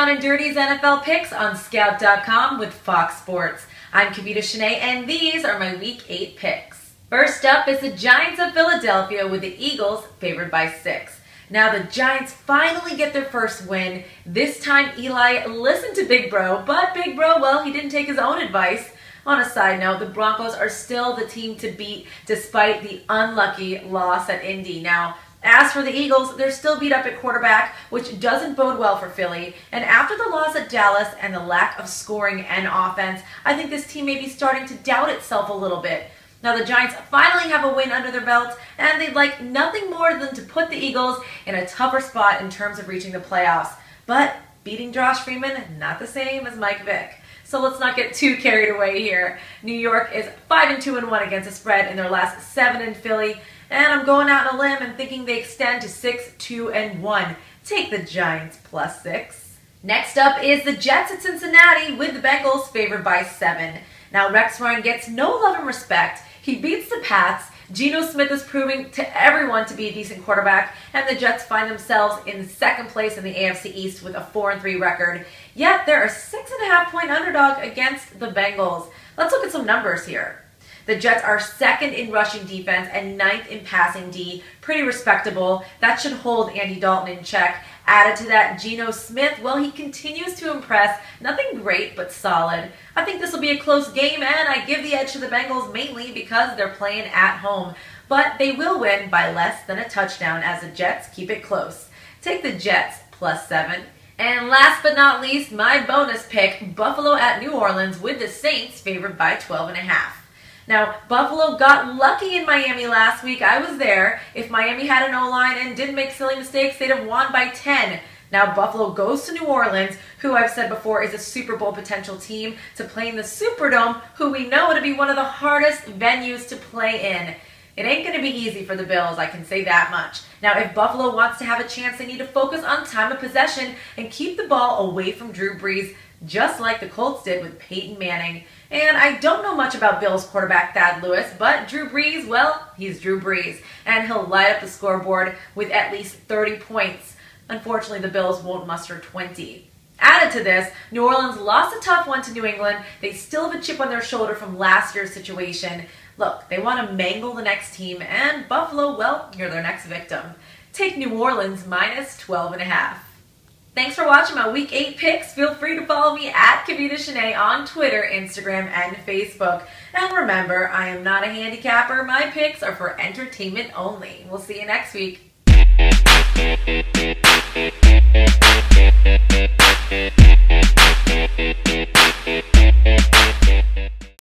Down and Dirty's NFL picks on Scout.com with Fox Sports. I'm Kavita Channe, and these are my Week 8 picks. First up is the Giants of Philadelphia with the Eagles favored by 6. Now the Giants finally get their first win. This time Eli listened to Big Bro, but Big Bro, well, he didn't take his own advice. On a side note, the Broncos are still the team to beat despite the unlucky loss at Indy. Now, as for the Eagles, they're still beat up at quarterback, which doesn't bode well for Philly. And after the loss at Dallas and the lack of scoring and offense, I think this team may be starting to doubt itself a little bit. Now the Giants finally have a win under their belts, and they'd like nothing more than to put the Eagles in a tougher spot in terms of reaching the playoffs. But beating Josh Freeman, not the same as Mike Vick. So let's not get too carried away here. New York is 5-2-1 against the spread in their last 7 in Philly. And I'm going out on a limb and thinking they extend to 6-2-1. Take the Giants +6. Next up is the Jets at Cincinnati with the Bengals favored by 7. Now Rex Ryan gets no love and respect. He beats the Pats. Geno Smith is proving to everyone to be a decent quarterback, and the Jets find themselves in second place in the AFC East with a 4-3 record. Yet they're a 6.5-point underdog against the Bengals. Let's look at some numbers here. The Jets are second in rushing defense and 9th in passing D. Pretty respectable. That should hold Andy Dalton in check. Added to that, Geno Smith, well, he continues to impress. Nothing great, but solid. I think this will be a close game, and I give the edge to the Bengals mainly because they're playing at home. But they will win by less than a touchdown as the Jets keep it close. Take the Jets +7. And last but not least, my bonus pick, Buffalo at New Orleans with the Saints favored by 12.5. Now, Buffalo got lucky in Miami last week. I was there. If Miami had an O-line and didn't make silly mistakes, they'd have won by 10. Now, Buffalo goes to New Orleans, who I've said before is a Super Bowl potential team, to play in the Superdome, who we know to be one of the hardest venues to play in. It ain't going to be easy for the Bills, I can say that much. Now, if Buffalo wants to have a chance, they need to focus on time of possession and keep the ball away from Drew Brees, just like the Colts did with Peyton Manning. And I don't know much about Bills quarterback Thad Lewis, but Drew Brees, well, he's Drew Brees, and he'll light up the scoreboard with at least 30 points. Unfortunately, the Bills won't muster 20. Added to this, New Orleans lost a tough one to New England. They still have a chip on their shoulder from last year's situation. Look, they want to mangle the next team, and Buffalo, well, you're their next victim. Take New Orleans -12.5. Thanks for watching my Week 8 picks. Feel free to follow me at Kavita Channe on Twitter, Instagram, and Facebook. And remember, I am not a handicapper. My picks are for entertainment only. We'll see you next week.